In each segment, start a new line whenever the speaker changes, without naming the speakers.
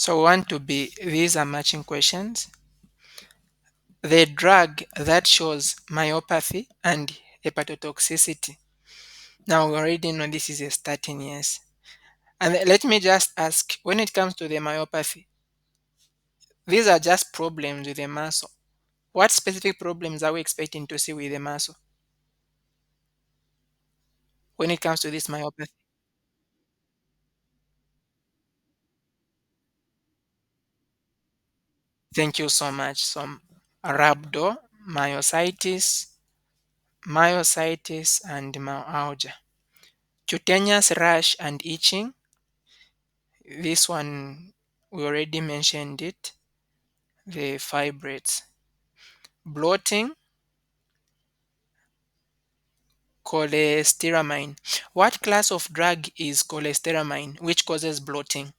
So want to be, these are matching questions. The drug that shows myopathy and hepatotoxicity. Now we already know this is a statin, yes. And let me just ask, when it comes to the myopathy, these are just problems with the muscle. What specific problems are we expecting to see with the muscle when it comes to this myopathy? Thank you so much. Some rhabdomyositis, myositis, and myalgia. Cutaneous rash and itching. This one, we already mentioned it. The fibrates. Bloating, cholestyramine. What class of drug is cholestyramine, which causes bloating?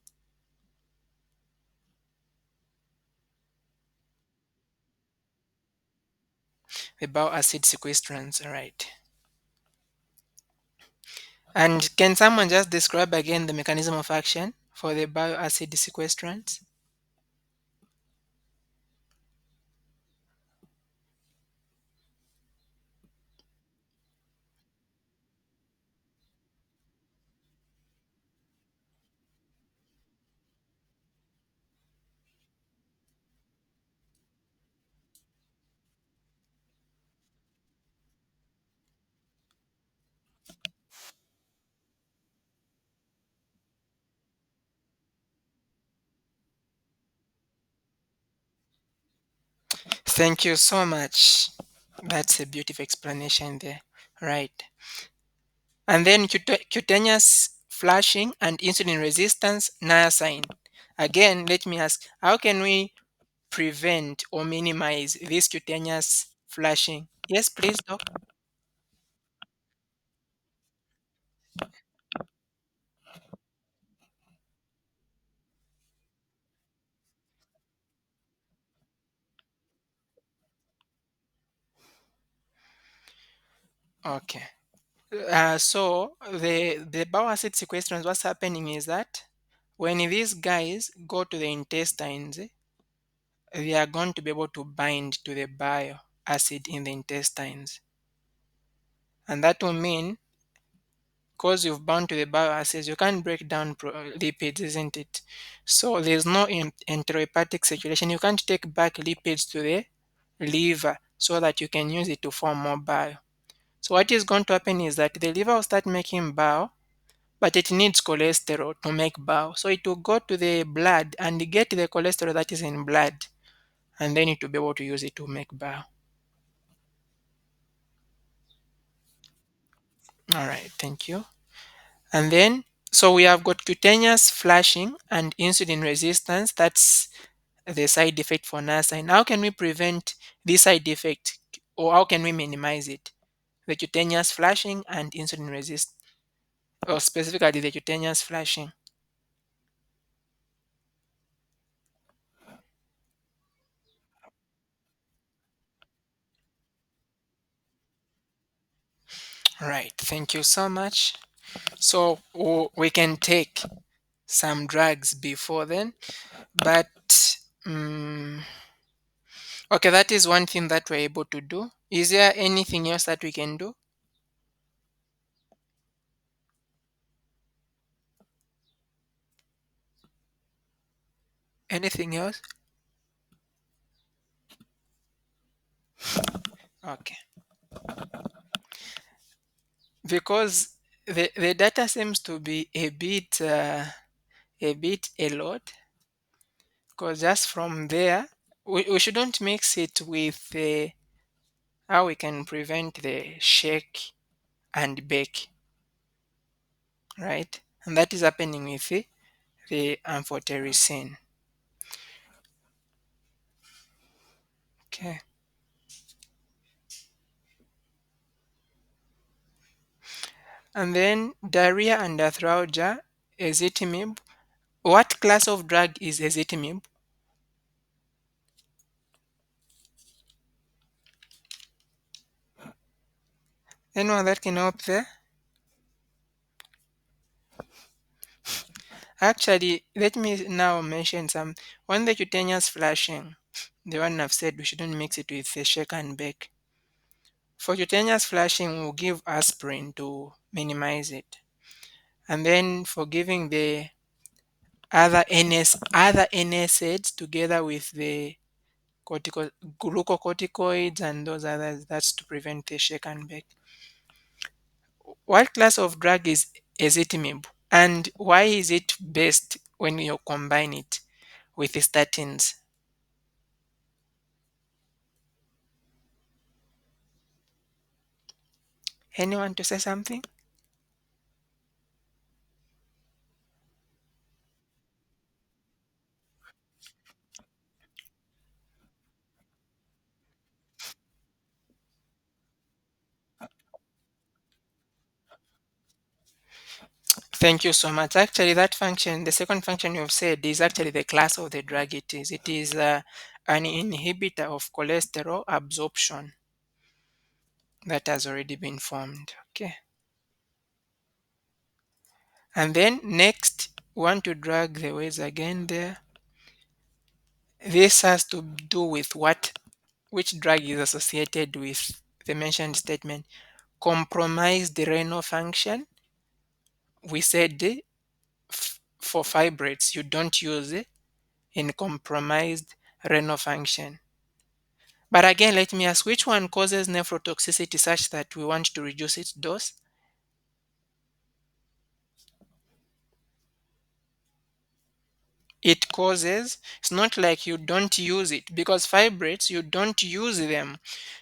The bile acid sequestrants, right? And can someone just describe again the mechanism of action for the bile acid sequestrants? Thank you so much. That's a beautiful explanation there. Right. And then cutaneous flushing and insulin resistance, niacin. Again, let me ask, how can we prevent or minimize this cutaneous flushing? Yes, please, doc. Okay. So the bowel acid sequestrants, what's happening is that when these guys go to the intestines, they are going to be able to bind to the bile acid in the intestines, and that will mean because you've bound to the bile acids, you can't break down lipids, isn't it? So there's no enterohepatic circulation. You can't take back lipids to the liver so that you can use it to form more bile. So what is going to happen is that the liver will start making bile, but it needs cholesterol to make bile. So it will go to the blood and get the cholesterol that is in blood, and then it will be able to use it to make bile. All right, thank you. And then, so we have got cutaneous flushing and insulin resistance. That's the side effect for niacin. How can we prevent this side effect, or how can we minimize it? The cutaneous flushing and insulin resist, or specifically the cutaneous flushing. Right, thank you so much. So we can take some drugs before then, but okay, that is one thing that we're able to do. Is there anything else that we can do? Anything else? Okay, because the data seems to be a lot, because just from there we shouldn't mix it with how we can prevent the shake and bake, right? And that is happening with the amphotericin. Okay. And then diarrhea and arthralgia, ezetimibe. What class of drug is ezetimibe? Anyone that can help there? Actually, let me now mention some. On the cutaneous flushing, the one I've said we shouldn't mix it with the shake and bake. For cutaneous flushing, we'll give aspirin to minimize it. And then for giving the other NSAIDs together with the glucocorticoids and those others, that's to prevent the shake and bake. What class of drug is ezetimibe, and why is it best when you combine it with the statins? Anyone to say something? Thank you so much. Actually, that function, the second function you've said, is actually the class of the drug it is. It is an inhibitor of cholesterol absorption that has already been formed. Okay. And then next, we want to drag the ways again there. This has to do with which drug is associated with the mentioned statement. Compromise the renal function. We said for fibrates, you don't use it in compromised renal function. But again, let me ask, which one causes nephrotoxicity such that we want to reduce its dose? It causes, it's not like you don't use it, because fibrates, you don't use them.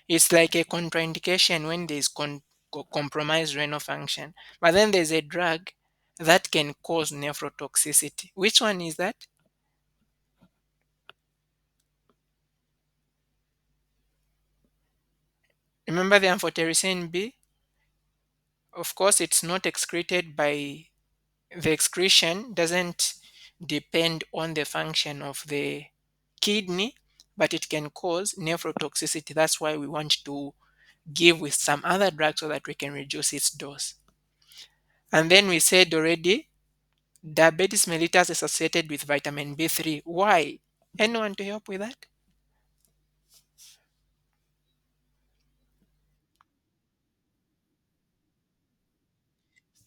It's like a contraindication when there's compromised renal function. But then there's a drug that can cause nephrotoxicity. Which one is that? Remember the amphotericin B? Of course, it's not excreted by the excretion, doesn't depend on the function of the kidney, but it can cause nephrotoxicity. That's why we want to give with some other drug so that we can reduce its dose. And then we said already, diabetes mellitus is associated with vitamin B3. Why? Anyone to help with that?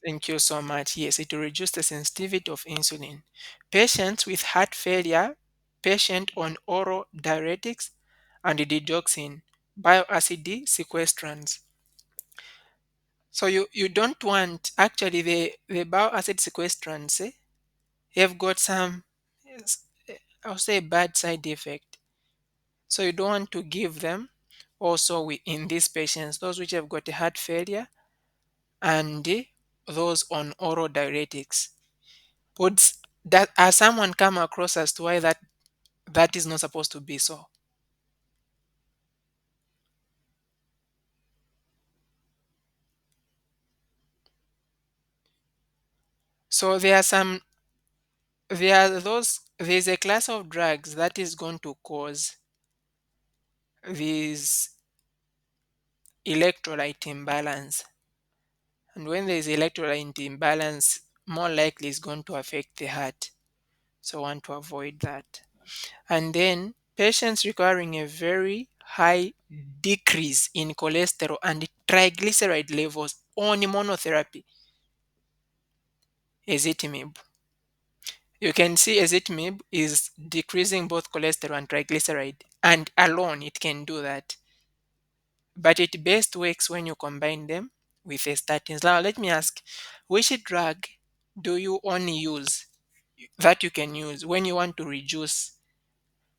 Thank you so much. Yes, it will reduce the sensitivity of insulin. Patients with heart failure, patient on oral diuretics and digoxin, bioacid sequestrants. So you don't want, actually the bioacid sequestrants, have got some, yes, I'll say bad side effect. So you don't want to give them also in these patients, those which have got a heart failure and those on oral diuretics. Would that has someone come across as to why that is not supposed to be so? So there's a class of drugs that is going to cause these electrolyte imbalance. And when there's electrolyte imbalance, more likely is going to affect the heart. So want to avoid that. And then patients requiring a very high decrease in cholesterol and triglyceride levels on monotherapy, ezetimibe. You can see ezetimibe is decreasing both cholesterol and triglyceride, and alone it can do that. But it best works when you combine them with a statins. Now let me ask, which drug do you only use that you can use when you want to reduce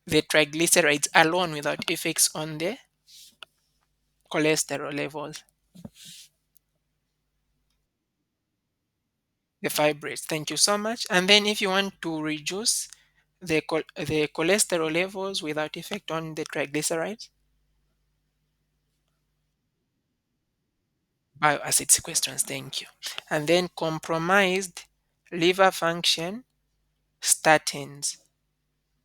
the triglycerides alone without effects on the cholesterol levels? The fibrates. Thank you so much. And then if you want to reduce the cholesterol levels without effect on the triglycerides, bioacid sequestrants. Thank you. And then compromised liver function, statins.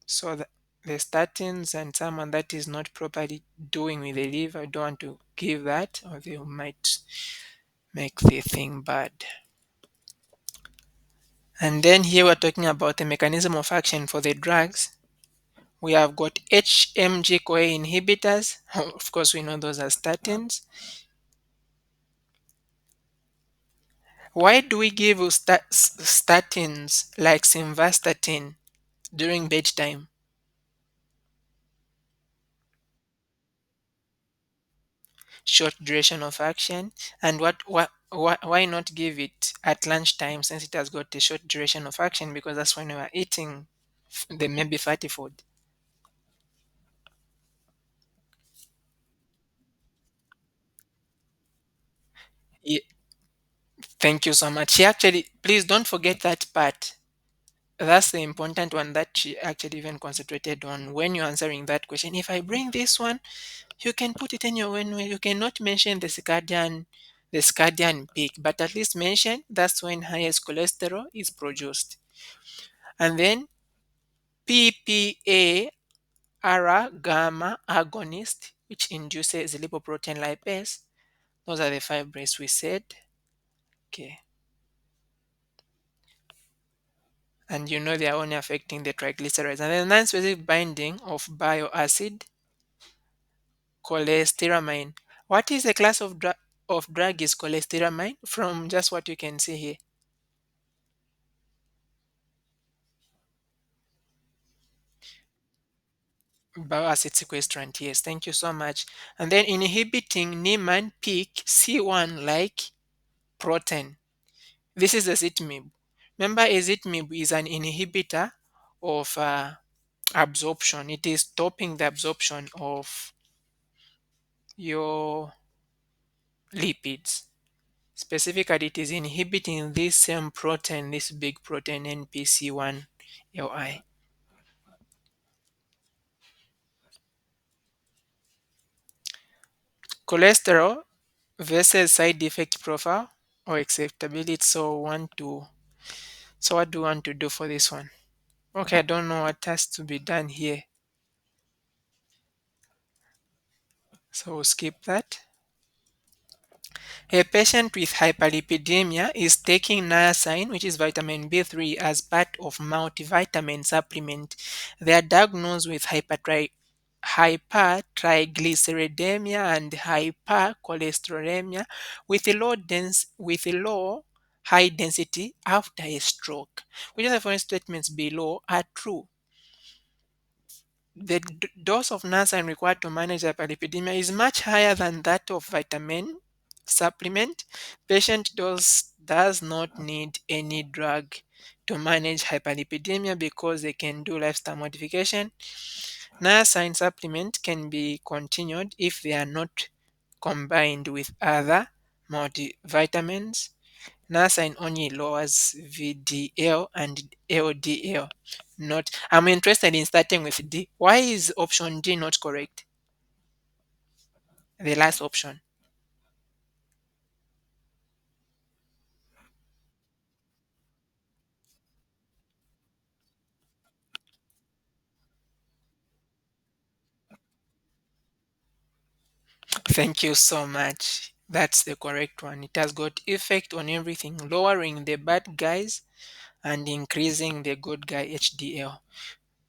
So the statins and someone that is not properly doing with the liver don't want to give that, or they might make the thing bad. And then here we're talking about the mechanism of action for the drugs. We have got HMG-CoA inhibitors. Of course, we know those are statins. Why do we give statins like simvastatin during bedtime? Short duration of action. And why not give it at lunchtime since it has got a short duration of action? Because that's when we are eating the maybe fatty food. Ye- Thank you so much. She actually, please don't forget that part. That's the important one that she actually even concentrated on when you're answering that question. If I bring this one, you can put it in your own way. You cannot mention the circadian peak, but at least mention that's when highest cholesterol is produced. And then PPA ARA gamma agonist, which induces lipoprotein lipase. Those are the fibrates we said. Okay. And you know they are only affecting the triglycerides. And then non-specific binding of bile acid, cholestyramine. What is the class of drug is cholestyramine from just what you can see here? Bile acid sequestrant, yes, thank you so much. And then inhibiting Niemann peak C1 like protein. This is ezetimibe. Remember, ezetimibe is an inhibitor of absorption. It is stopping the absorption of your lipids. Specifically, it is inhibiting this same protein, this big protein NPC1LI. Cholesterol versus side effect profile or acceptability. So what do you want to do for this one? Okay, I don't know what has to be done here. So we'll skip that. A patient with hyperlipidemia is taking niacin, which is vitamin B3, as part of multivitamin supplement. They are diagnosed with hypertriglyceridemia and hypercholesterolemia with a low high density after a stroke. Which of the following statements below are true? The dose of niacin required to manage hyperlipidemia is much higher than that of vitamin supplement. Patient does not need any drug to manage hyperlipidemia because they can do lifestyle modification. Niacin supplement can be continued if they are not combined with other multivitamins. Niacin only lowers VDL and LDL. Not. I'm interested in starting with D. Why is option D not correct? The last option. Thank you so much. That's the correct one. It has got effect on everything, lowering the bad guys and increasing the good guy HDL.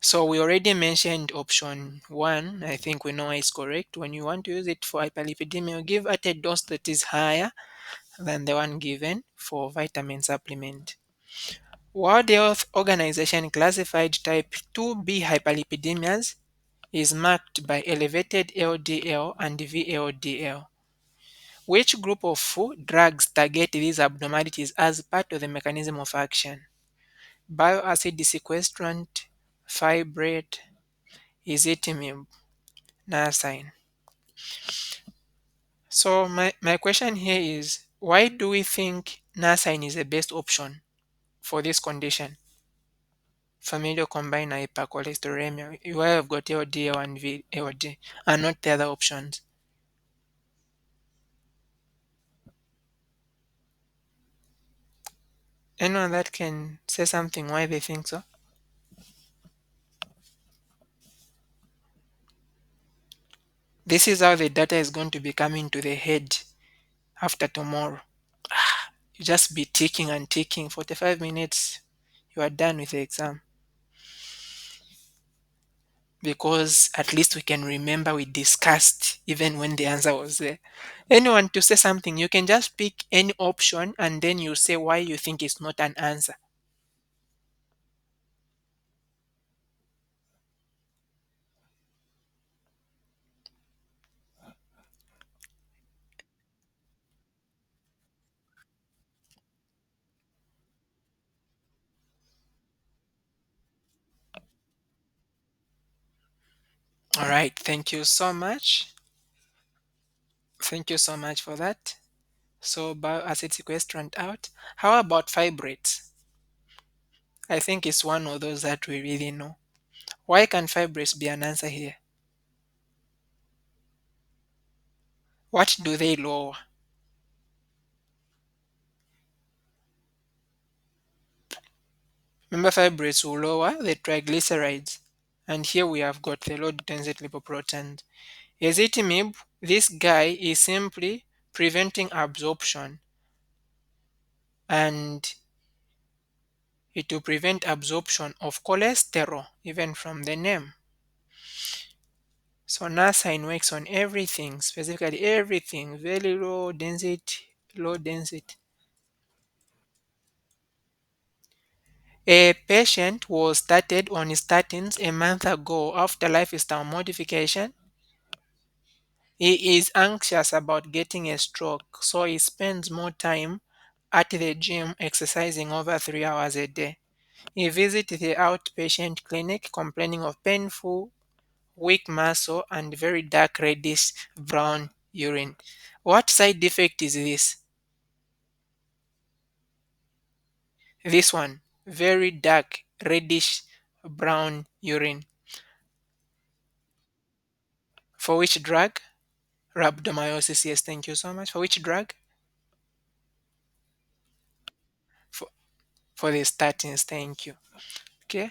So we already mentioned option one. I think we know is correct. When you want to use it for hyperlipidemia, you give at a dose that is higher than the one given for vitamin supplement. World Health Organization classified type 2B hyperlipidemias is marked by elevated LDL and VLDL. Which group of food drugs target these abnormalities as part of the mechanism of action? Bile acid sequestrant, fibrate, ezetimibe, niacin. So my question here is, why do we think niacin is the best option for this condition? Familial combined hypercholesterolemia, where I've got LDL and VLD, and not the other options. Anyone that can say something why they think so? This is how the data is going to be coming to the head after tomorrow. You just be ticking and ticking 45 minutes. You are done with the exam because at least we can remember we discussed even when the answer was there. Anyone to say something, you can just pick any option and then you say why you think it's not an answer. All right, thank you so much. Thank you so much for that. So bioacid sequestrant out. How about fibrates? I think it's one of those that we really know. Why can fibrates be an answer here? What do they lower? Remember, fibrates will lower the triglycerides. And here we have got the low density lipoproteins. Ezetimibe, this guy is simply preventing absorption, and it will prevent absorption of cholesterol even from the name. So narsine works on everything, specifically everything, very low density, low density. A patient was started on statins a month ago after lifestyle modification. He is anxious about getting a stroke, so he spends more time at the gym exercising over 3 hours a day. He visits the outpatient clinic complaining of painful, weak muscle and very dark reddish brown urine. What side effect is this? This one, very dark reddish brown urine. For which drug? Rhabdomyolysis. Yes, thank you so much. For which drug? For, for the statins. Thank you. Okay.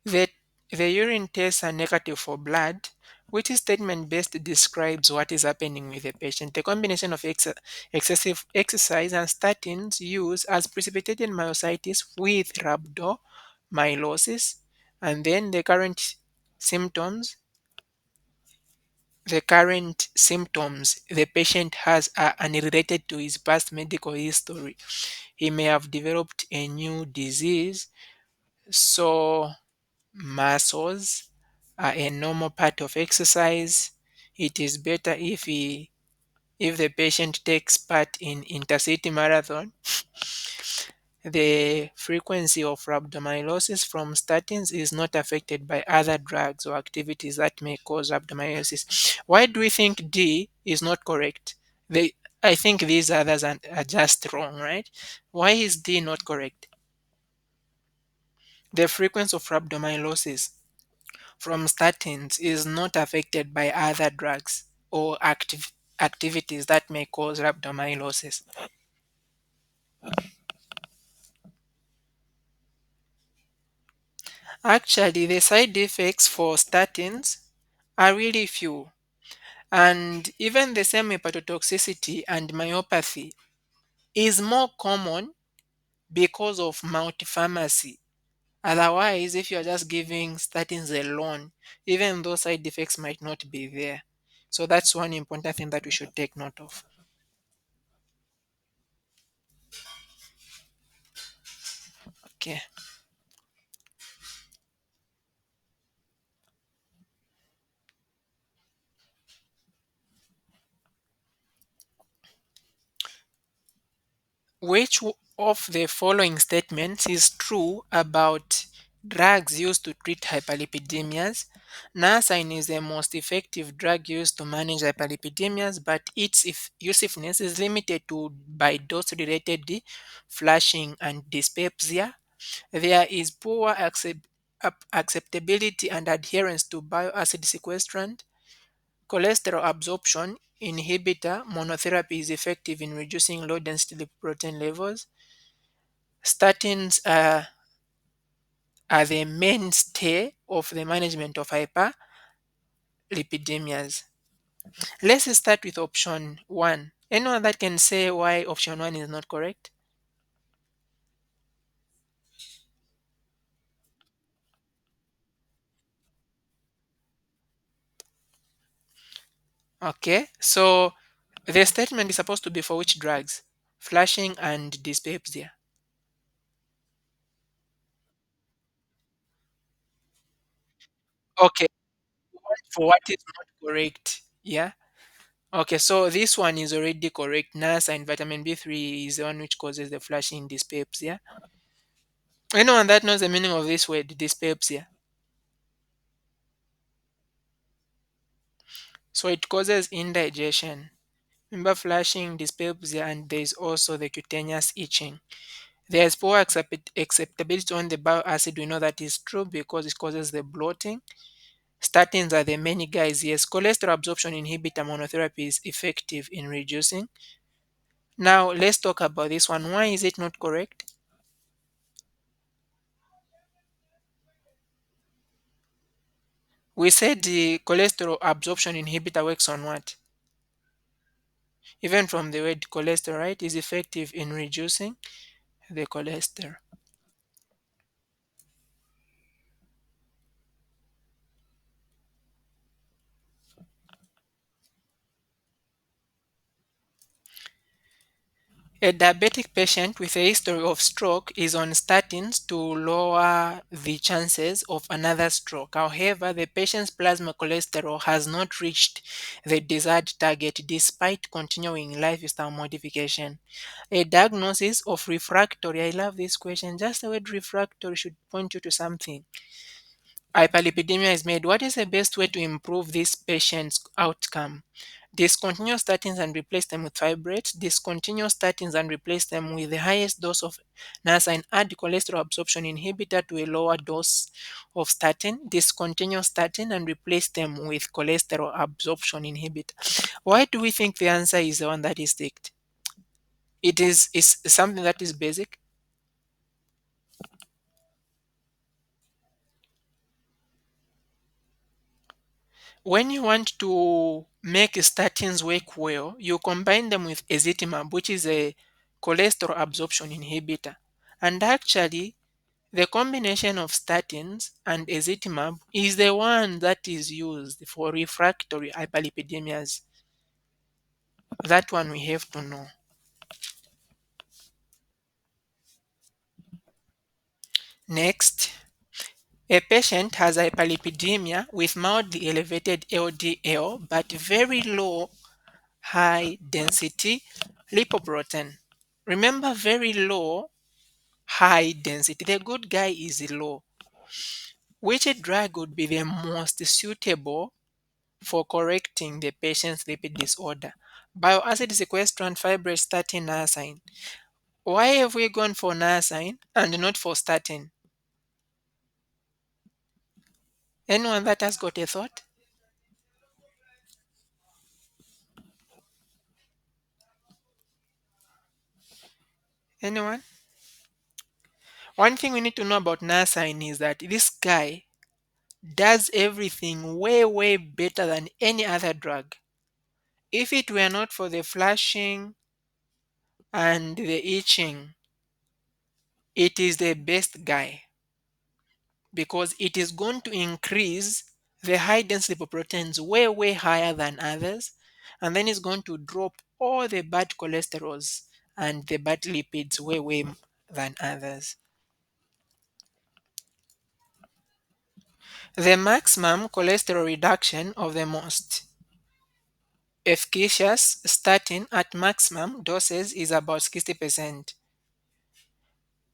The, the urine tests are negative for blood, which statement best describes what is happening with the patient. The combination of excessive exercise and statins use as precipitated myositis with rhabdomyolysis, and then symptoms the current symptoms the patient has are unrelated to his past medical history. He may have developed a new disease, so muscles are a normal part of exercise. It is better if the patient takes part in intercity marathon. The frequency of rhabdomyolysis from statins is not affected by other drugs or activities that may cause rhabdomyolysis. Why do we think D is not correct? They, I think these others are just wrong, right? Why is D not correct? The frequency of rhabdomyolysis from statins is not affected by other drugs or activities that may cause rhabdomyolysis. Actually, the side effects for statins are really few, and even the same hepatotoxicity and myopathy is more common because of multi-pharmacy. Otherwise, if you're just giving statins alone, even those side effects might not be there. So that's one important thing that we should take note of. Okay. Which of the following statements is true about drugs used to treat hyperlipidemias? Narsine is the most effective drug used to manage hyperlipidemias, but its usefulness is limited to by dose-related flushing and dyspepsia. There is poor acceptability and adherence to bioacid sequestrant. Cholesterol absorption inhibitor monotherapy is effective in reducing low density lipoprotein levels. Statins are the mainstay of the management of hyperlipidemias. Let's start with option 1. Anyone that can say why option 1 is not correct? Okay, so the statement is supposed to be for which drugs? Flushing and dyspepsia. Okay, for what is not correct. Yeah. Okay, so this one is already correct. NASA and vitamin B3 is the one which causes the flushing dyspepsia. Anyone that knows the meaning of this word, dyspepsia? So it causes indigestion. Remember flushing, dyspepsia, and there is also the cutaneous itching. There is poor acceptability on the bile acid. We know that is true because it causes the bloating. Statins are the many guys. Yes, cholesterol absorption inhibitor monotherapy is effective in reducing. Now let's talk about this one. Why is it not correct? We said the cholesterol absorption inhibitor works on what? Even from the word cholesterol, right, is effective in reducing the cholesterol. A diabetic patient with a history of stroke is on statins to lower the chances of another stroke. However, the patient's plasma cholesterol has not reached the desired target despite continuing lifestyle modification. A diagnosis of refractory, I love this question, just the word refractory should point you to something. Hyperlipidemia is made. What is the best way to improve this patient's outcome? Discontinue statins and replace them with fibrates. Discontinue statins and replace them with the highest dose of NASA and add cholesterol absorption inhibitor to a lower dose of statin. Discontinue statin and replace them with cholesterol absorption inhibitor. Why do we think the answer is the one that is ticked? It is something that is basic. When you want to make statins work well, you combine them with ezetimibe, which is a cholesterol absorption inhibitor. And actually, the combination of statins and ezetimibe is the one that is used for refractory hyperlipidemias. That one we have to know. Next, a patient has hyperlipidemia with mildly elevated LDL but very low high density lipoprotein. Remember, very low, high density. The good guy is low. Which drug would be the most suitable for correcting the patient's lipid disorder? Bioacid sequestrant, fibrate, statin, niacin. Why have we gone for niacin and not for statin? Anyone that has got a thought? Anyone? One thing we need to know about niacin is that this guy does everything way, way better than any other drug. If it were not for the flushing and the itching, it is the best guy because it is going to increase the high density lipoproteins way, way higher than others, and then it's going to drop all the bad cholesterols and the bad lipids way, way than others. The maximum cholesterol reduction of the most efficacious statin at maximum doses is about 60%.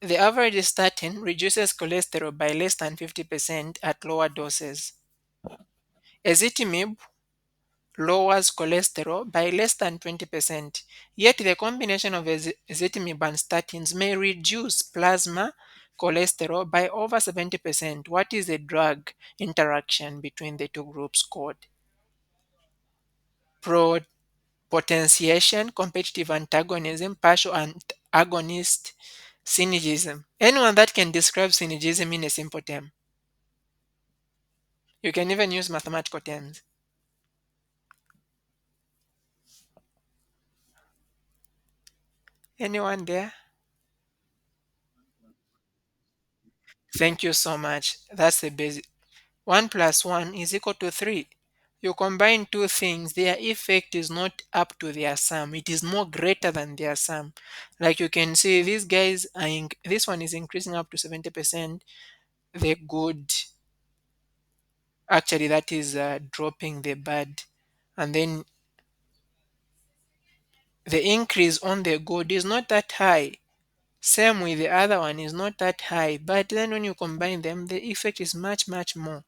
The average statin reduces cholesterol by less than 50% at lower doses. Ezetimibe lowers cholesterol by less than 20%. Yet the combination of ezetimibe and statins may reduce plasma cholesterol by over 70%. What is the drug interaction between the two groups called? Potentiation, competitive antagonism, partial agonist, synergism. Anyone that can describe synergism in a simple term. You can even use mathematical terms. Anyone there? Thank you so much. That's the basic. 1 plus 1 is equal to 3. You combine two things, their effect is not up to their sum. It is more greater than their sum. Like you can see, these guys are this one is increasing up to 70%. The good, actually, that is dropping the bad, and then the increase on the good is not that high. Same with the other one is not that high, but then when you combine them, the effect is much, much more.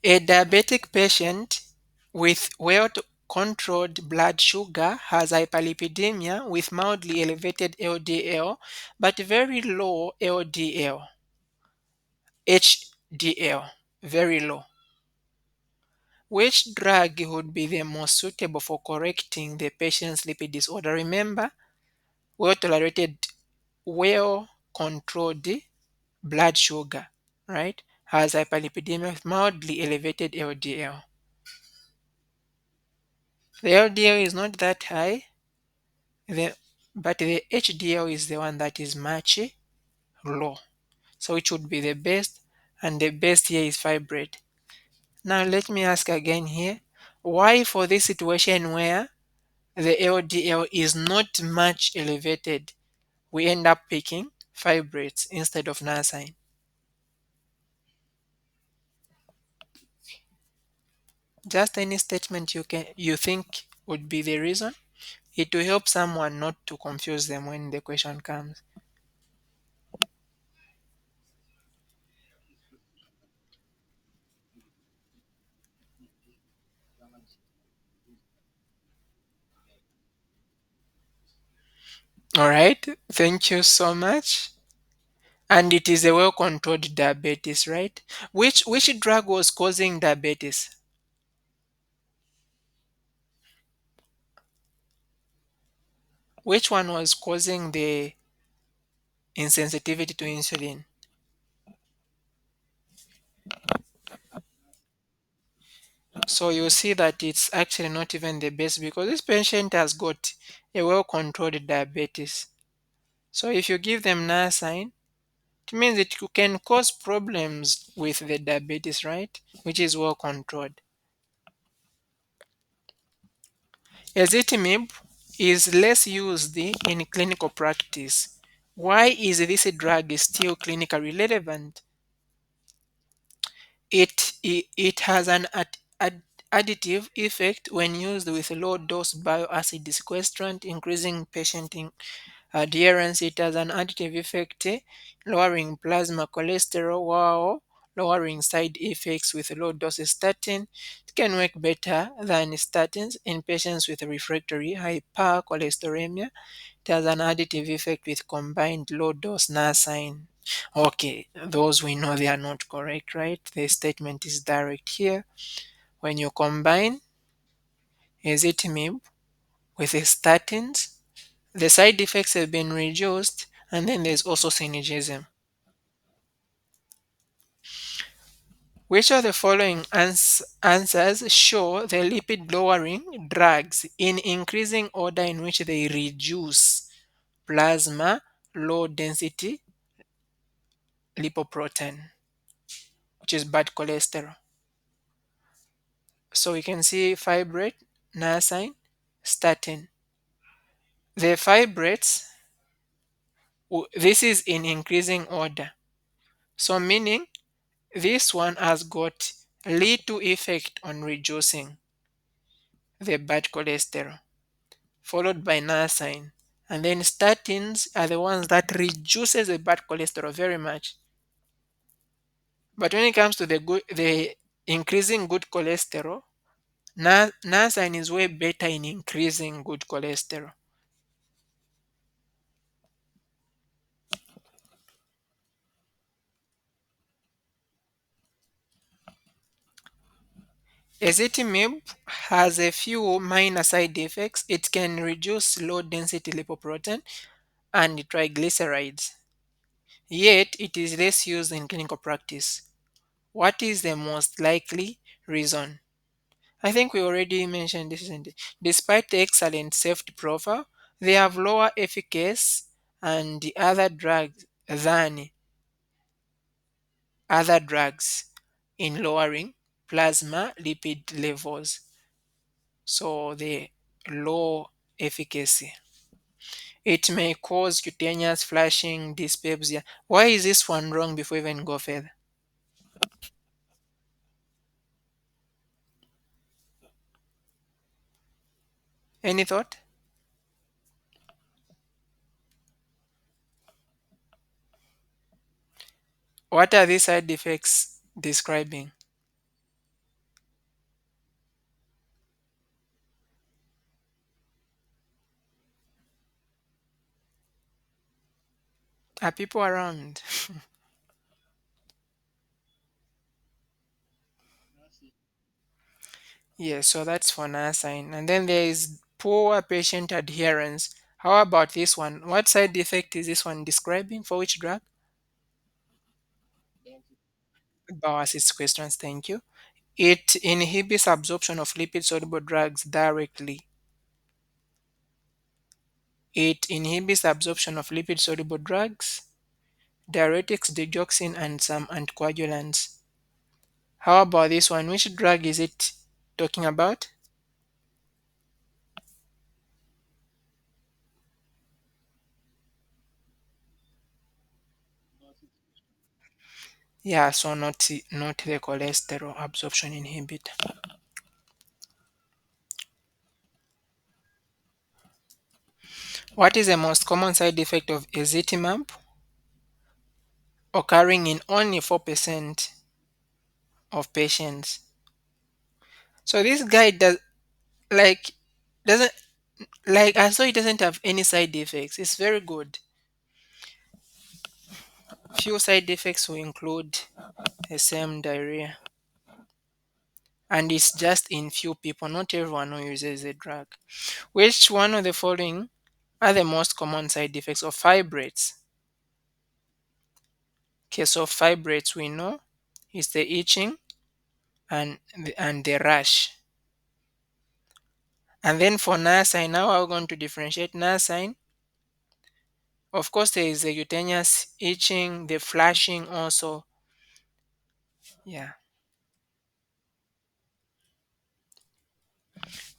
A diabetic patient with well controlled blood sugar has hyperlipidemia with mildly elevated LDL but very low LDL, HDL, very low. Which drug would be the most suitable for correcting the patient's lipid disorder? Remember, well tolerated, well controlled blood sugar, right? Has hyperlipidemia with mildly elevated LDL. The LDL is not that high, the, but the HDL is the one that is much low. So it should be the best, and the best here is fibrate. Now let me ask again here, why for this situation where the LDL is not much elevated, we end up picking fibrates instead of niacin? Just any statement you think would be the reason. It will help someone not to confuse them when the question comes. All right, thank you so much. And it is a well-controlled diabetes, right? Which drug was causing diabetes? Which one was causing the insensitivity to insulin? So you see that it's actually not even the best because this patient has got a well-controlled diabetes. So if you give them niacin, it means it can cause problems with the diabetes, right? Which is well controlled. Ezetimibe is less used in clinical practice. Why is this drug still clinically relevant? It has an additive effect when used with low dose bioacid sequestrant, increasing patient adherence. It has an additive effect, lowering plasma cholesterol while lowering side effects with low dose statin. It can work better than statins in patients with refractory hypercholesterolemia. It has an additive effect with combined low dose niacin. Okay, those we know they are not correct, right? The statement is direct here. When you combine ezetimibe with statins, the side effects have been reduced, and then there's also synergism. Which of the following answers show the lipid lowering drugs in increasing order in which they reduce plasma low density lipoprotein, which is bad cholesterol? So we can see fibrate, niacin, statin. The fibrates, this is in increasing order. So meaning this one has got little effect on reducing the bad cholesterol, followed by niacin. And then statins are the ones that reduces the bad cholesterol very much. But when it comes to the increasing good cholesterol, niacin is way better in increasing good cholesterol. Ezetimibe has a few minor side effects. It can reduce low density lipoprotein and triglycerides, yet it is less used in clinical practice. What is the most likely reason? I think we already mentioned this, isn't it? Despite the excellent safety profile, they have lower efficacy and the other drugs than other drugs. in lowering plasma lipid levels. So the low efficacy. It may cause cutaneous flushing, dyspepsia. Why is this one wrong before we even go further? Any thought? What are these side effects describing? Are people around? Yes, so that's for nursing. And then there is poor patient adherence. How about this one? What side effect is this one describing for which drug? Bowel questions, thank you. It inhibits absorption of lipid soluble drugs directly. It inhibits absorption of lipid soluble drugs, diuretics, digoxin, and some anticoagulants. How about this one? Which drug is it talking about? Yeah, so not the cholesterol absorption inhibitor. What is the most common side effect of ezetimibe, occurring in only 4% of patients? So this guy like doesn't I saw it doesn't have any side effects. It's very good. Few side effects will include the same diarrhea, and it's just in few people, not everyone who uses the drug. Which one of the following are the most common side effects of fibrates? Case of fibrates we know is the itching and the rash. And then for niacin, now we're going to differentiate niacin. Of course, there is the cutaneous itching, the flashing also. Yeah.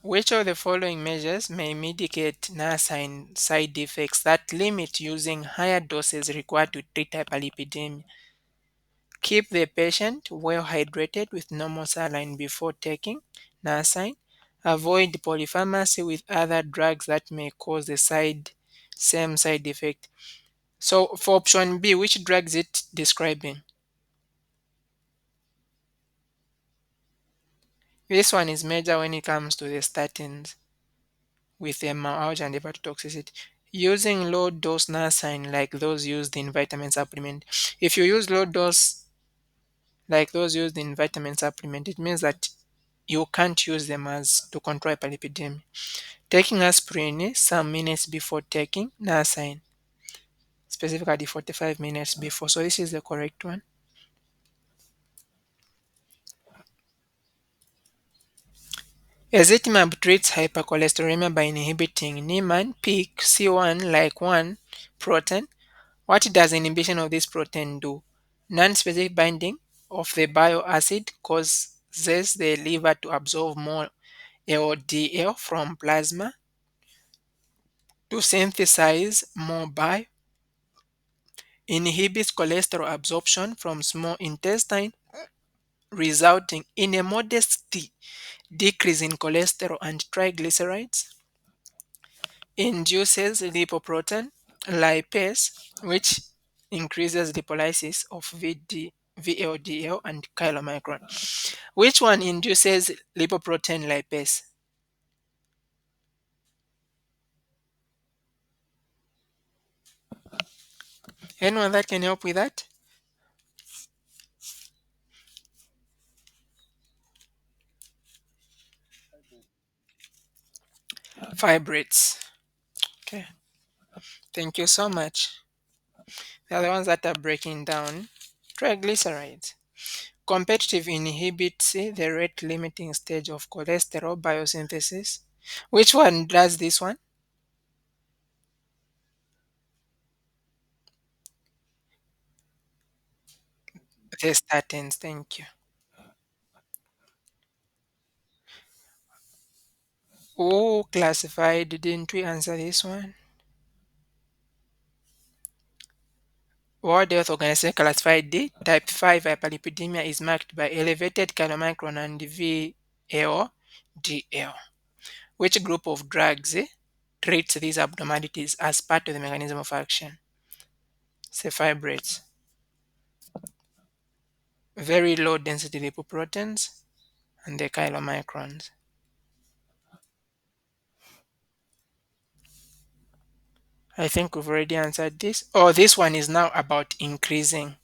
Which of the following measures may mitigate niacin side effects that limit using higher doses required to treat hyperlipidemia? Keep the patient well hydrated with normal saline before taking niacin. Avoid polypharmacy with other drugs that may cause the same side effect. So for option B, which drug is it describing? This one is major when it comes to the statins with the myalgia and hepatotoxicity. Using low dose niacin like those used in vitamin supplement. If you use low dose like those used in vitamin supplement, it means that you can't use them as to control hyperlipidemia. Taking aspirin some minutes before taking niacin, specifically 45 minutes before. So this is the correct one. Ezetimibe treats hypercholesterolemia by inhibiting Niemann peak C1 like 1 protein. What does inhibition of this protein do? Non-specific binding of the bile acid causes the liver to absorb more LDL from plasma to synthesize more bile, inhibits cholesterol absorption from small intestine, resulting in a modest decrease in cholesterol and triglycerides, induces lipoprotein lipase, which increases lipolysis of VLDL and chylomicron. Which one induces lipoprotein lipase? Anyone that can help with that? Fibrates. Okay, thank you so much. They're the ones that are breaking down triglycerides. Competitive inhibits the rate limiting stage of cholesterol biosynthesis. Which one does this one? The statins, thank you. Who classified? Didn't we answer this one? World Health Organization classified the type 5 hyperlipidemia is marked by elevated chylomicron and VLDL. Which group of drugs treats these abnormalities as part of the mechanism of action? Say fibrates, very low density lipoproteins, and the chylomicrons. I think we've already answered this. Oh, this one is now about increasing.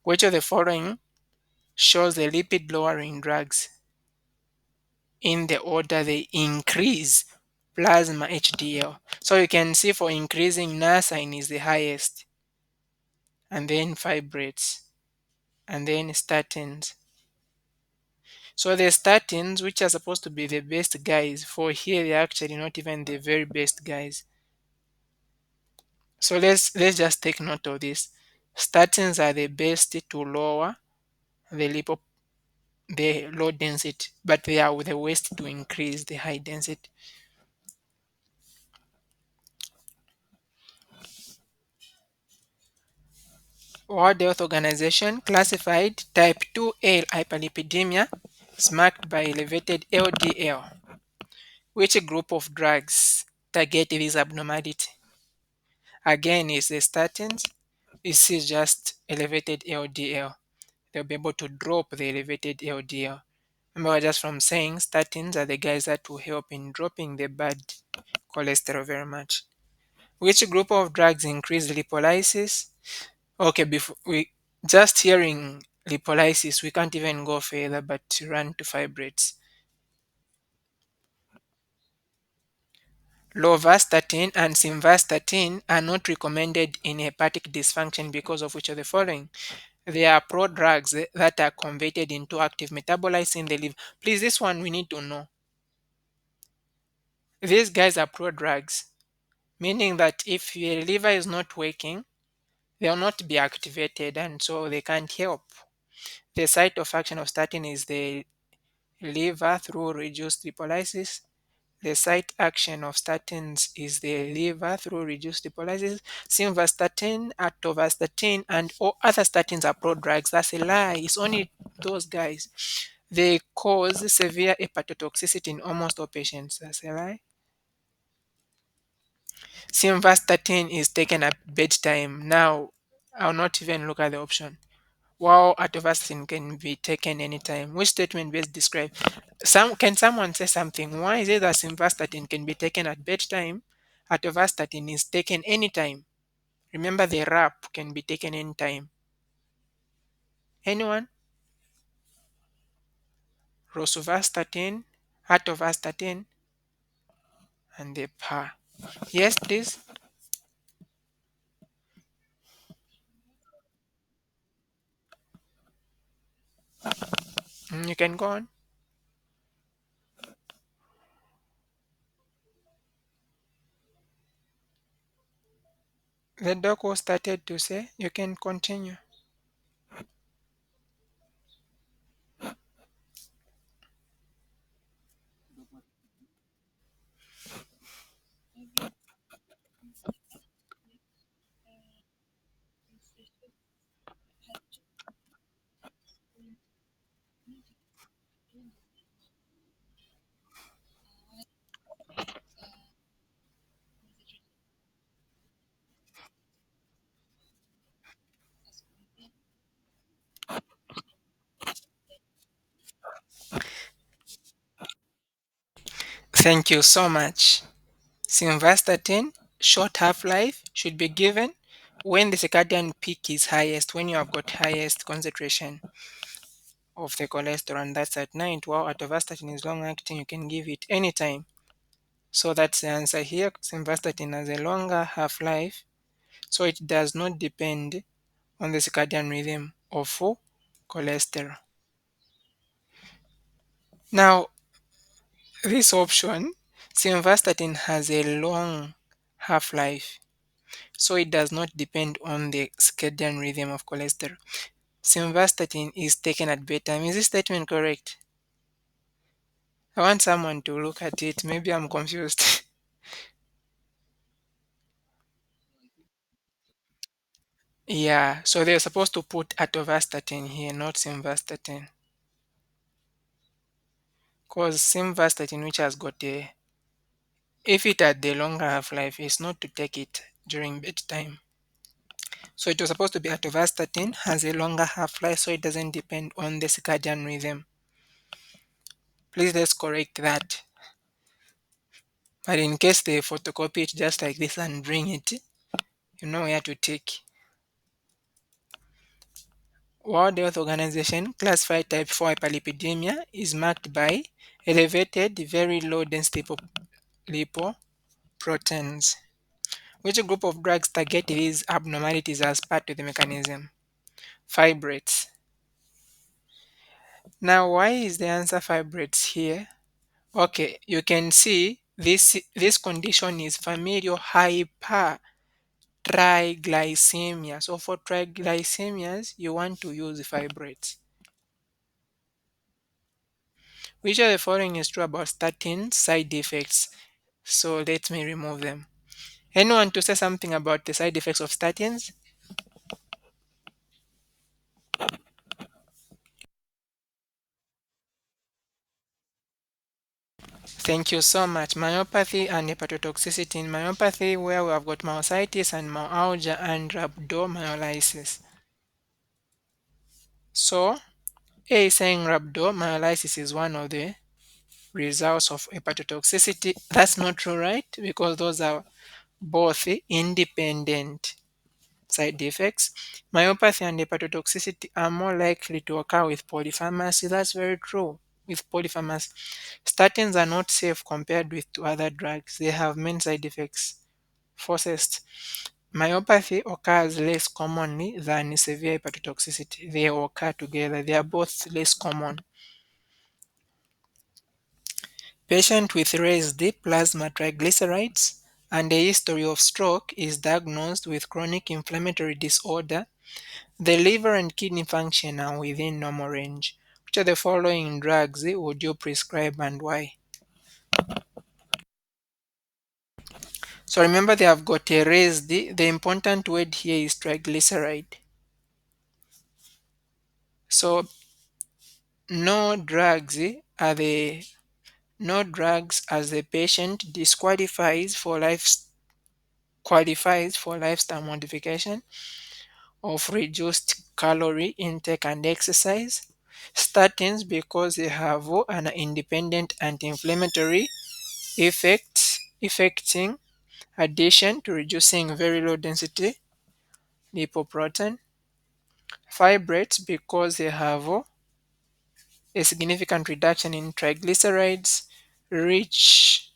Which of the following shows the lipid lowering drugs in the order they increase plasma HDL? So you can see for increasing, narsine is the highest, and then fibrates, and then statins. So the statins, which are supposed to be the best guys, for here they're actually not even the very best guys. So let's just take note of this. Statins are the best to lower the the low density, but they are the worst to increase the high density. World Health Organization classified type 2A hyperlipidemia is marked by elevated LDL. Which group of drugs target this abnormality? Again, is the statins. This is just elevated LDL. They'll be able to drop the elevated LDL. Remember just from saying statins are the guys that will help in dropping the bad cholesterol very much. Which group of drugs increase lipolysis? Okay, before we just hearing lipolysis, we can't even go further but run to fibrates. Lovastatin and simvastatin are not recommended in hepatic dysfunction because of which of the following? They are prodrugs that are converted into active metabolites in the liver. Please, this one we need to know. These guys are prodrugs, meaning that if your liver is not working, they will not be activated and so they can't help. The site of action of statin is the liver through reduced lipolysis. The site action of statins is the liver through reduced lipolysis. Simvastatin, atorvastatin, and all other statins are prodrugs. That's a lie. It's only those guys. They cause severe hepatotoxicity in almost all patients. That's a lie. Simvastatin is taken at bedtime. Now, I'll not even look at the option. While atorvastatin can be taken anytime. Which statement best describe? Can someone say something? Why is it that simvastatin can be taken at bedtime? Atorvastatin is taken anytime. Remember the wrap can be taken anytime. Anyone? Rosuvastatin, atorvastatin, and the PA. Yes, please. You can go on. The doc was started to say you can continue. Thank you so much. Simvastatin, short half-life, should be given when the circadian peak is highest, when you have got highest concentration of the cholesterol, and that's at night. While atorvastatin is long-acting, you can give it anytime. So that's the answer here. Simvastatin has a longer half-life, so it does not depend on the circadian rhythm of cholesterol. Now, this option, simvastatin has a long half-life, so it does not depend on the circadian rhythm of cholesterol. Simvastatin is taken at bedtime. Is this statement correct? I want someone to look at it. Maybe I'm confused. Yeah, so they're supposed to put atorvastatin here, not simvastatin. Because simvastatin, which has got a, if it had the longer half-life, it's not to take it during bedtime. So it was supposed to be atorvastatin, has a longer half-life, so it doesn't depend on the circadian rhythm. Please let's correct that. But in case they photocopy it just like this and bring it, you know where to take. World Health Organization classified type 4 hyperlipidemia is marked by elevated, very low density lipoproteins. Which group of drugs target these abnormalities as part of the mechanism? Fibrates. Now, why is the answer fibrates here? Okay, you can see this condition is familial hypertriglycemia. So for triglycemias, you want to use fibrates. Which of the following is true about statin side effects? So let me remove them. Anyone to say something about the side effects of statins? Thank you so much. Myopathy and hepatotoxicity. In myopathy, where we have got myositis and myalgia and rhabdomyolysis. So, A is saying rhabdomyolysis is one of the results of hepatotoxicity. That's not true, right? Because those are both independent side effects. Myopathy and hepatotoxicity are more likely to occur with polypharmacy. That's very true. With polypharmacy, statins are not safe compared with to other drugs. They have many side effects. First, myopathy occurs less commonly than severe hepatotoxicity. They occur together. They are both less common. Patient with raised plasma triglycerides and a history of stroke is diagnosed with chronic inflammatory disorder. The liver and kidney function are within normal range. Which of the following drugs would you prescribe and why? So remember they have got a raised, the important word here is triglyceride. So no drugs are the no drugs as the patient disqualifies for life qualifies for lifestyle modification of reduced calorie intake and exercise. Statins because they have an independent anti-inflammatory effecting addition to reducing very low density lipoprotein. Fibrates because they have a significant reduction in triglycerides, rich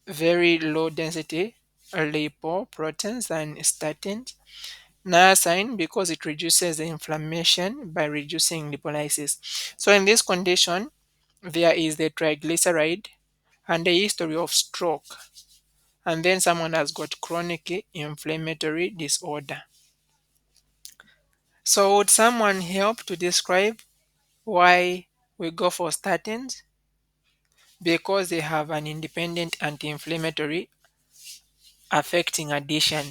very low density lipoproteins than statins. Niacin because it reduces the inflammation by reducing lipolysis. So in this condition, there is the triglyceride and a history of stroke, and then someone has got chronic inflammatory disorder. So would someone help to describe why we go for statins? Because they have an independent anti-inflammatory affecting addition.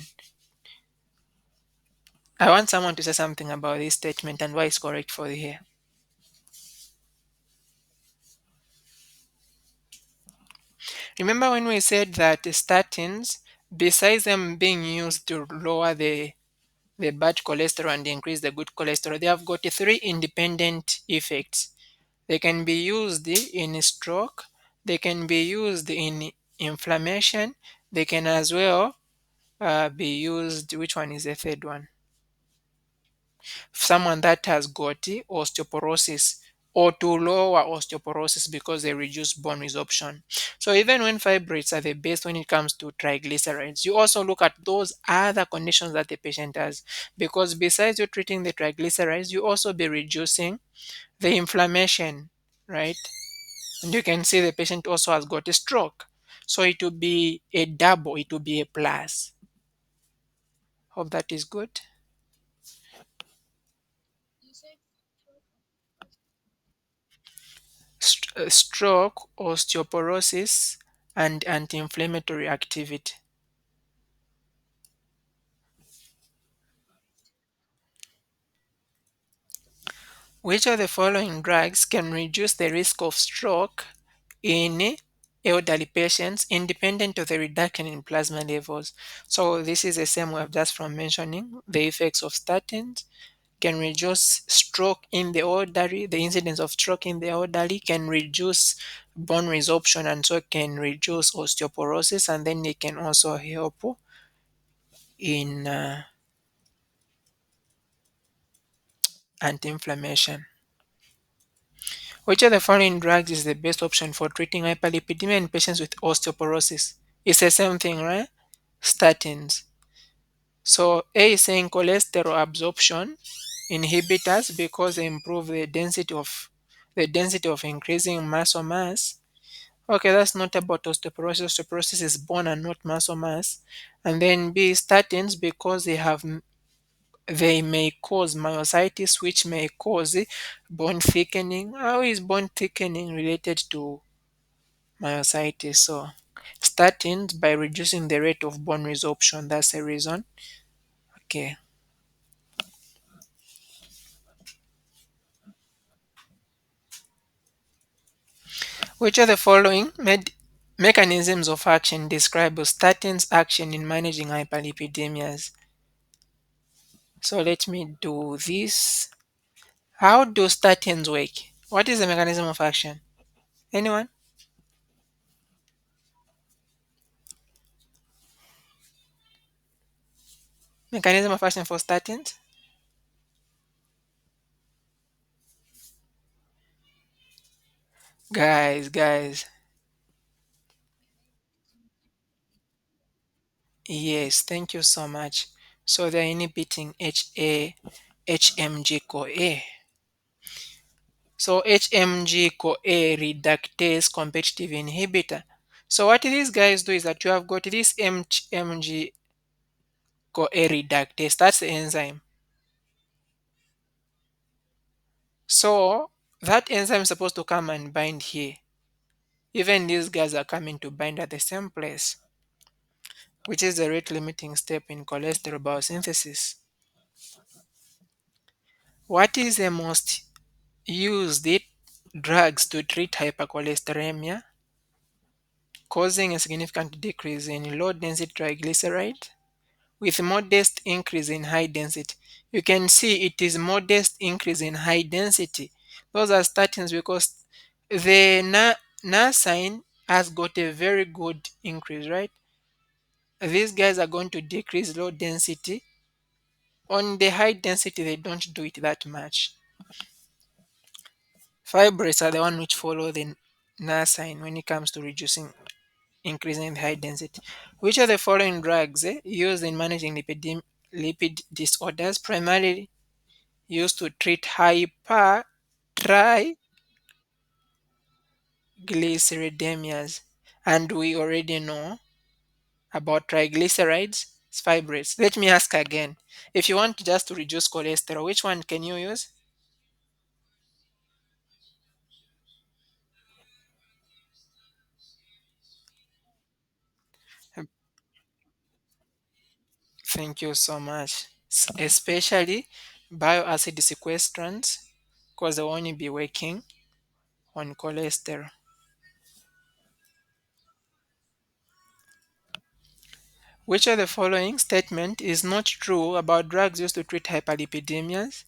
I want someone to say something about this statement and why it's correct for here. Remember when we said that the statins, besides them being used to lower the bad cholesterol and increase the good cholesterol, they have got three independent effects. They can be used in stroke, they can be used in inflammation, they can as well be used. Which one is the third one? Someone that has got osteoporosis or to lower osteoporosis because they reduce bone resorption. So even when fibrates are the best when it comes to triglycerides, you also look at those other conditions that the patient has, because besides you treating the triglycerides, you also be reducing the inflammation, right? And you can see the patient also has got a stroke. So it will be a double, it will be a plus. Hope that is good. stroke, osteoporosis, and anti-inflammatory activity. Which of the following drugs can reduce the risk of stroke in elderly patients independent of the reduction in plasma levels? So this is the same way of just from mentioning the effects of statins can reduce stroke in the elderly, the incidence of stroke in the elderly can reduce bone resorption and so can reduce osteoporosis, and then they can also help in anti-inflammation. Which of the following drugs is the best option for treating hyperlipidemia in patients with osteoporosis? It's the same thing, right? Statins. So A is saying cholesterol absorption inhibitors because they improve the density of increasing muscle mass. Okay, that's not about osteoporosis. Osteoporosis is bone and not muscle mass. And then B, statins because they may cause myositis, which may cause bone thickening. How is bone thickening related to myositis? So statins by reducing the rate of bone resorption. That's the reason. Okay. Which of the following mechanisms of action describe statins' action in managing hyperlipidemias? So let me do this. How do statins work? What is the mechanism of action? Anyone? Mechanism of action for statins? Guys. Yes, thank you so much. So they're inhibiting HMG CoA. So HMG CoA reductase competitive inhibitor. So what these guys do is that you have got this HMG CoA reductase. That's the enzyme. So that enzyme is supposed to come and bind here. Even these guys are coming to bind at the same place, which is the rate limiting step in cholesterol biosynthesis. What is the most used drugs to treat hypercholesteremia, causing a significant decrease in low density triglyceride with modest increase in high density? You can see it is modest increase in high density. Those are statins because the narsine has got a very good increase, right? These guys are going to decrease low density. On the high density, they don't do it that much. Fibrates are the one which follow the narsine when it comes to reducing, increasing the high density. Which of the following drugs used in managing lipid disorders primarily used to treat hypertriglyceridemias? And we already know about triglycerides, it's fibrates. Let me ask again. If you want just to reduce cholesterol, which one can you use? Thank you so much. Especially bioacid sequestrants, because they will only be working on cholesterol. Which of the following statement is not true about drugs used to treat hyperlipidemias?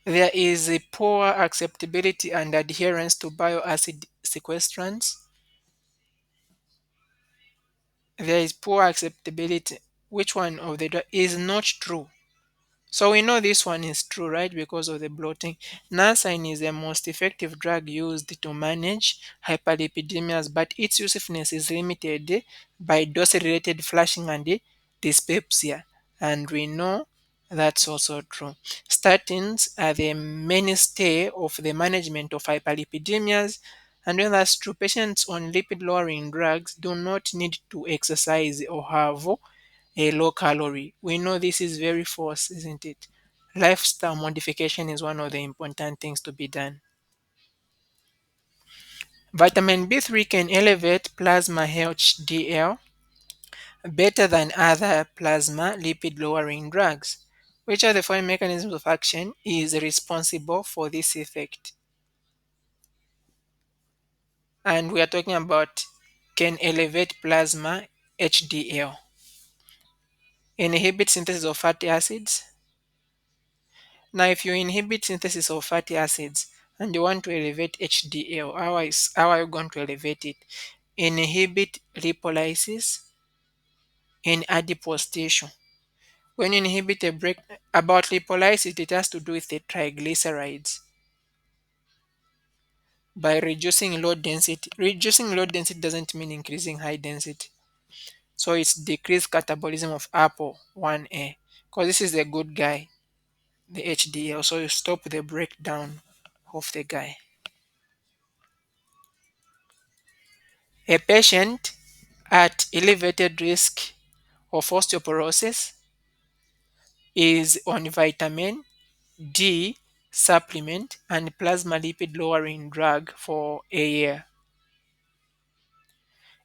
There is a poor acceptability and adherence to bioacid sequestrants. There is poor acceptability. Which one of the is not true? So we know this one is true, right? Because of the bloating. Narsine is the most effective drug used to manage hyperlipidemias, but its usefulness is limited by dose-related flushing and dyspepsia. And we know that's also true. Statins are the mainstay of the management of hyperlipidemias. And when that's true, patients on lipid-lowering drugs do not need to exercise or have a low calorie. We know this is very false, isn't it? Lifestyle modification is one of the important things to be done. Vitamin B3 can elevate plasma HDL better than other plasma lipid lowering drugs. Which of the following mechanisms of action is responsible for this effect? And we are talking about can elevate plasma HDL. Inhibit synthesis of fatty acids. Now, if you inhibit synthesis of fatty acids and you want to elevate HDL, how are you going to elevate it? Inhibit lipolysis in adipose tissue. When you inhibit a break about lipolysis, it has to do with the triglycerides by reducing low density. Reducing low density doesn't mean increasing high density. So it's decreased catabolism of APO1A because this is the good guy, the HDL. So you stop the breakdown of the guy. A patient at elevated risk of osteoporosis is on vitamin D supplement and plasma lipid lowering drug for a year.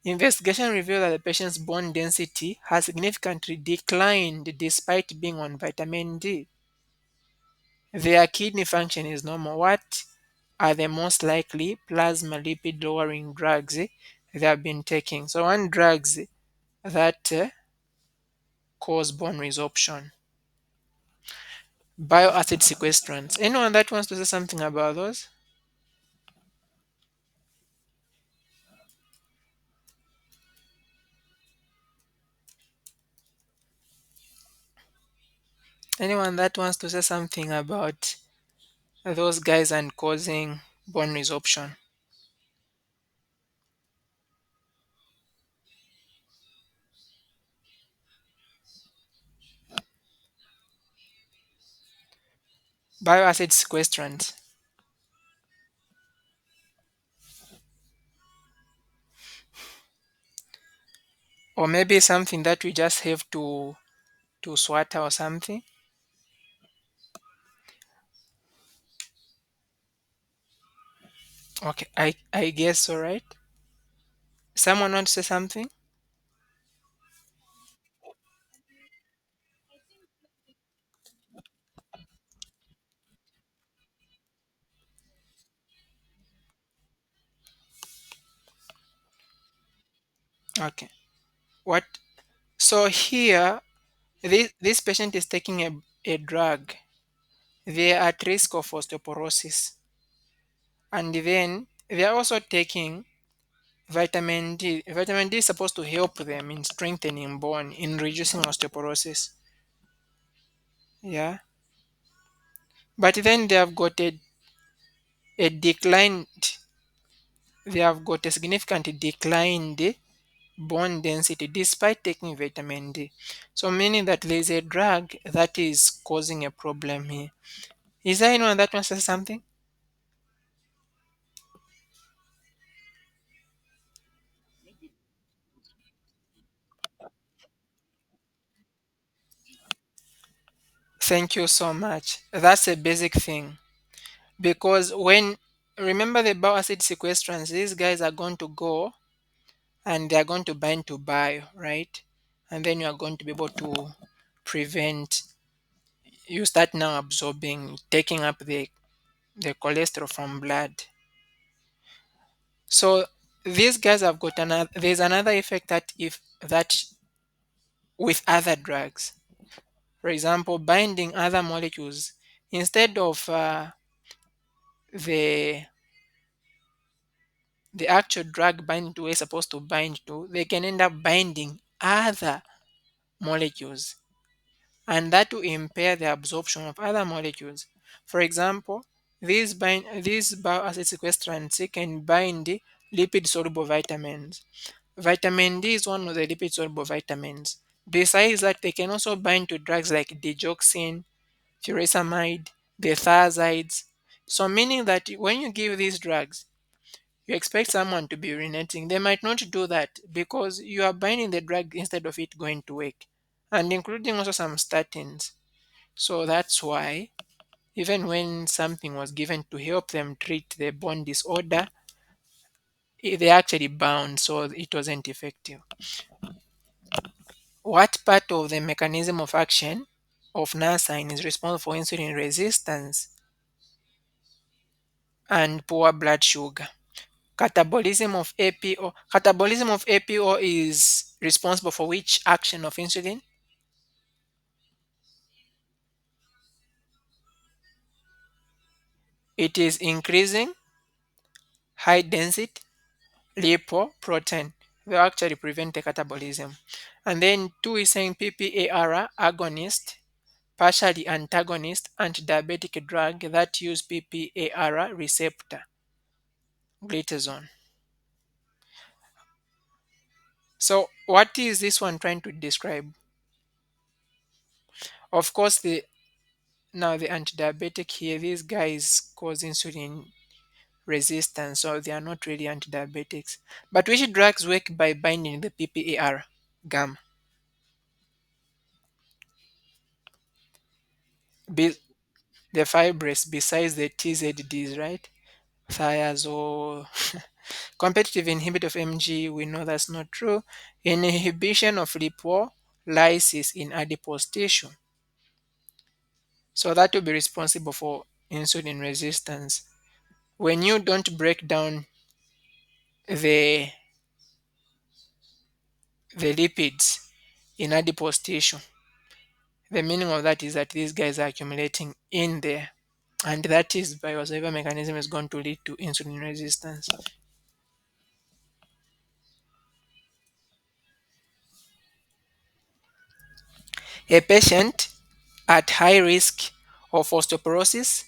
Investigation revealed that the patient's bone density has significantly declined despite being on vitamin D. Their kidney function is normal. What are the most likely plasma lipid lowering drugs they have been taking? So, one drugs that cause bone resorption. Bioacid sequestrants. Anyone that wants to say something about those? Anyone that wants to say something about those guys and causing bone resorption? Bioacid sequestrants. Or maybe something that we just have to swatter or something. Okay, I guess so, right? Someone wants to say something? Okay. What? So here, this patient is taking a drug. They are at risk of osteoporosis. And then they are also taking vitamin D. Vitamin D is supposed to help them in strengthening bone, in reducing osteoporosis. Yeah. But then a declined, they have got a significant declined bone density despite taking vitamin D. So meaning that there is a drug that is causing a problem here. Is there anyone that wants to say something? Thank you so much. That's a basic thing. Because when remember the bile acid sequestrants, these guys are going to go and they are going to bind to bile, right? And then you are going to be able to prevent you start now absorbing, taking up the cholesterol from blood. So these guys have got another. There's another effect that if that with other drugs, for example, binding other molecules instead of the the actual drug binding to where it's supposed to bind to, they can end up binding other molecules, and that will impair the absorption of other molecules. For example, these bile acid sequestrants can bind lipid soluble vitamins. Vitamin D is one of the lipid soluble vitamins. Besides that, they can also bind to drugs like digoxin, furosemide, the thiazides. So, meaning that when you give these drugs, you expect someone to be urinating. They might not do that because you are binding the drug instead of it going to work, and including also some statins. So that's why even when something was given to help them treat the bone disorder, they actually bound, so it wasn't effective. What part of the mechanism of action of narsine is responsible for insulin resistance and poor blood sugar? Catabolism of APO is responsible for which action of insulin? It is increasing high density lipoprotein. They actually prevent the catabolism. And then two is saying PPAR agonist, partially antagonist antidiabetic drug that use PPAR receptor, glitazone. So what is this one trying to describe? Of course, the antidiabetic here, these guys cause insulin resistance, so they are not really antidiabetics. But which drugs work by binding the PPAR gamma? Be, the fibrous besides the TZDs, right? Thiazole. Competitive inhibitor of MG, we know that's not true. Inhibition of lipolysis in adipose tissue. So that will be responsible for insulin resistance. When you don't break down the the lipids in adipose tissue, the meaning of that is that these guys are accumulating in there, and that is by whatever mechanism is going to lead to insulin resistance. A patient at high risk of osteoporosis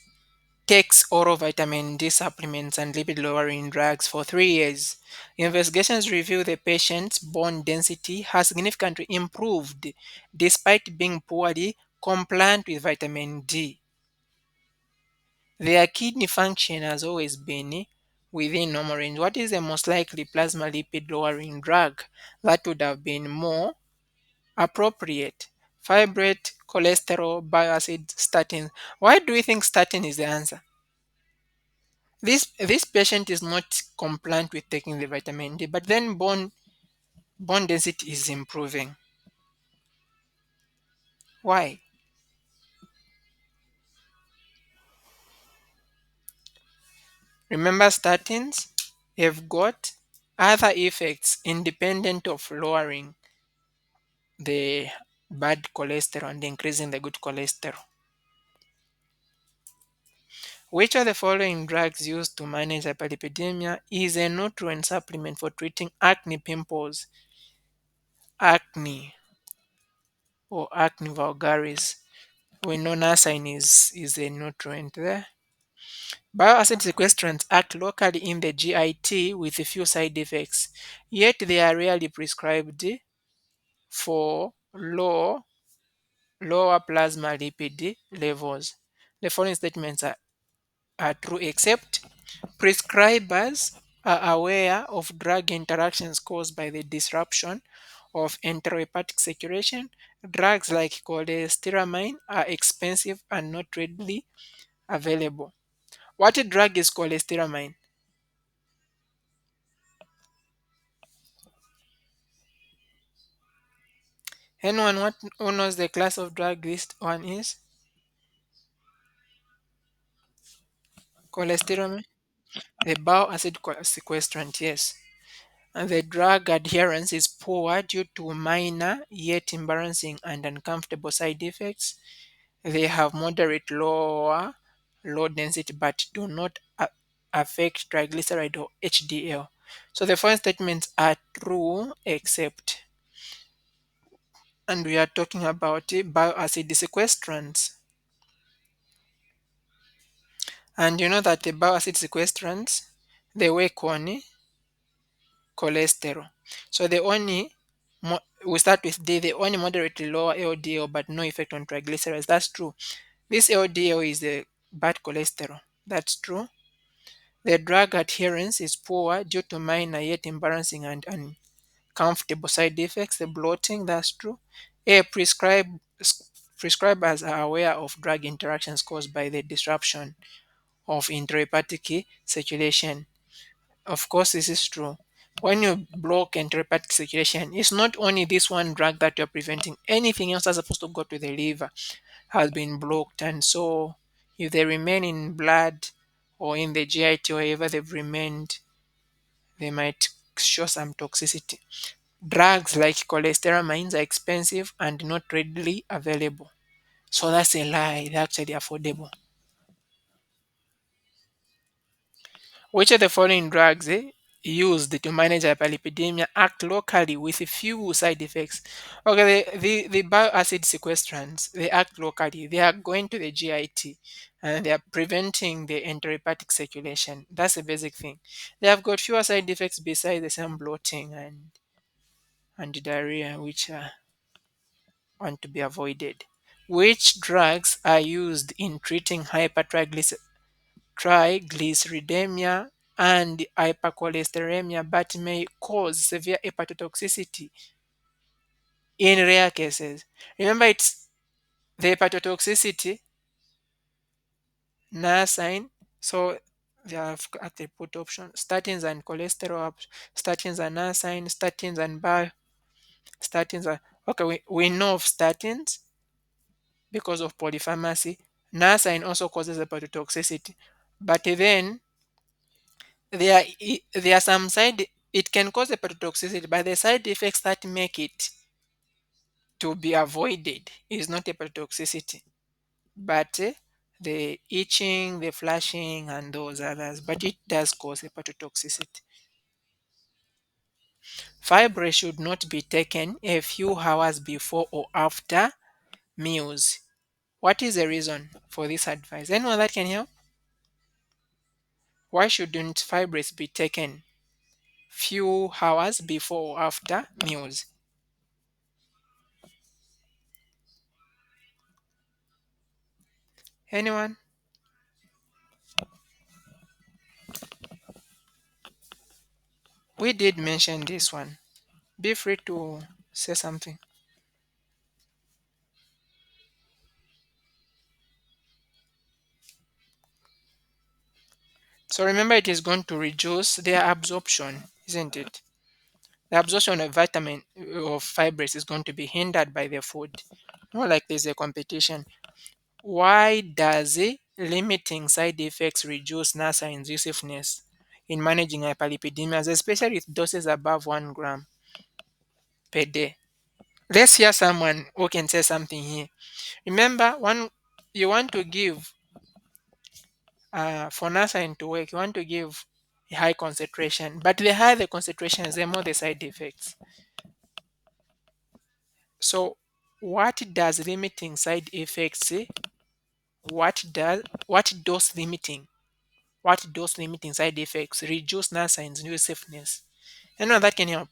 takes oral vitamin D supplements and lipid lowering drugs for 3 years. Investigations reveal the patient's bone density has significantly improved despite being poorly compliant with vitamin D. Their kidney function has always been within normal range. What is the most likely plasma lipid lowering drug that would have been more appropriate? Fibrate, cholesterol, bile acid, statin. Why do we think statin is the answer? This patient is not compliant with taking the vitamin D, but then bone density is improving. Why? Remember, statins have got other effects independent of lowering the bad cholesterol and increasing the good cholesterol. Which of the following drugs used to manage hyperlipidemia is a nutrient supplement for treating acne pimples, acne, or acne vulgaris? We know nasine is a nutrient there. Bioacid sequestrants act locally in the GIT with a few side effects, yet they are rarely prescribed for lower plasma lipid levels. The following statements are true except prescribers are aware of drug interactions caused by the disruption of enterohepatic circulation. Drugs like cholestyramine are expensive and not readily available. What drug is cholestyramine? Anyone who knows the class of drug this one is? Cholestyramine? The bile acid sequestrant, yes. And the drug adherence is poor due to minor yet embarrassing and uncomfortable side effects. They have moderate low density but do not affect triglyceride or HDL. So the following statements are true except, and we are talking about bile acid sequestrants. And you know that the bile acid sequestrants, they work on cholesterol. So we start with D, the only moderately lower LDL but no effect on triglycerides. That's true. This LDL is the bad cholesterol. That's true. The drug adherence is poor due to minor yet embarrassing and uncomfortable side effects. The bloating, that's true. Prescribers are aware of drug interactions caused by the disruption of intrahepatic circulation. Of course, this is true. When you block enterohepatic circulation, it's not only this one drug that you're preventing. Anything else that's supposed to go to the liver has been blocked. And so, if they remain in blood or in the GIT or wherever they've remained, they might show some toxicity. Drugs like cholestyramines are expensive and not readily available. So that's a lie. They're actually affordable. Which of the following drugs used to manage hyperlipidemia act locally with few side effects? Okay, the bile acid sequestrants, they act locally. They are going to the GIT and they are preventing the enterohepatic circulation. That's the basic thing. They have got fewer side effects besides the same bloating and diarrhea, which want to be avoided. Which drugs are used in treating triglyceridemia and hypercholesteremia but may cause severe hepatotoxicity in rare cases? Remember, it's the hepatotoxicity, niacin. So they have actually put option statins and cholesterol, statins and niacin, statins and statins are okay. We know of statins because of polypharmacy. Niacin also causes hepatotoxicity, but then there are some side, it can cause hepatotoxicity, but the side effects that make it to be avoided is not hepatotoxicity, but the itching, the flashing, and those others. But it does cause hepatotoxicity. Fibrates should not be taken a few hours before or after meals. What is the reason for this advice? Anyone that can help? Why shouldn't fibrates be taken few hours before or after meals? Anyone? We did mention this one. Be free to say something. So remember, it is going to reduce their absorption, isn't it? The absorption of vitamin of fibrates is going to be hindered by the food. Not like there's a competition. Why does limiting side effects reduce NASA incisiveness in managing hyperlipidemias, especially with doses above 1 gram per day? Let's hear someone who can say something here. Remember, one you want to give for nasine to work, you want to give a high concentration, but the higher the concentration, the more the side effects. So, what does limiting side effects? What dose limiting? What dose limiting side effects reduce nasine's new safeness? Anyone that can help?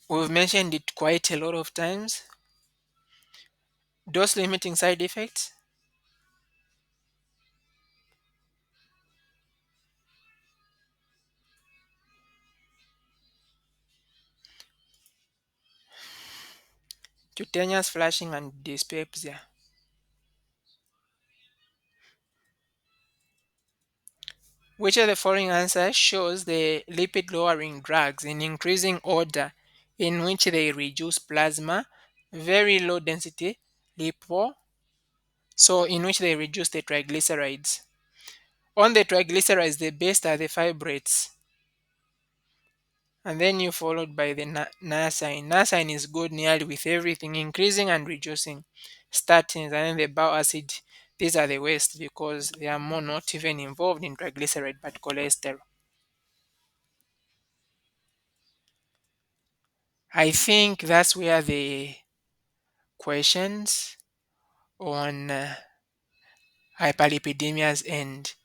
We've mentioned it quite a lot of times. Dose limiting side effects: cutaneous flushing and dyspepsia. Which of the following answers shows the lipid lowering drugs in increasing order in which they reduce plasma, very low density lipo, so in which they reduce the triglycerides. On the triglycerides, the best are the fibrates, and then you followed by the niacin. Niacin is good nearly with everything, increasing and reducing. Statins and then the bile acid. These are the worst because they are more not even involved in triglyceride but cholesterol. I think that's where the questions on hyperlipidemias end.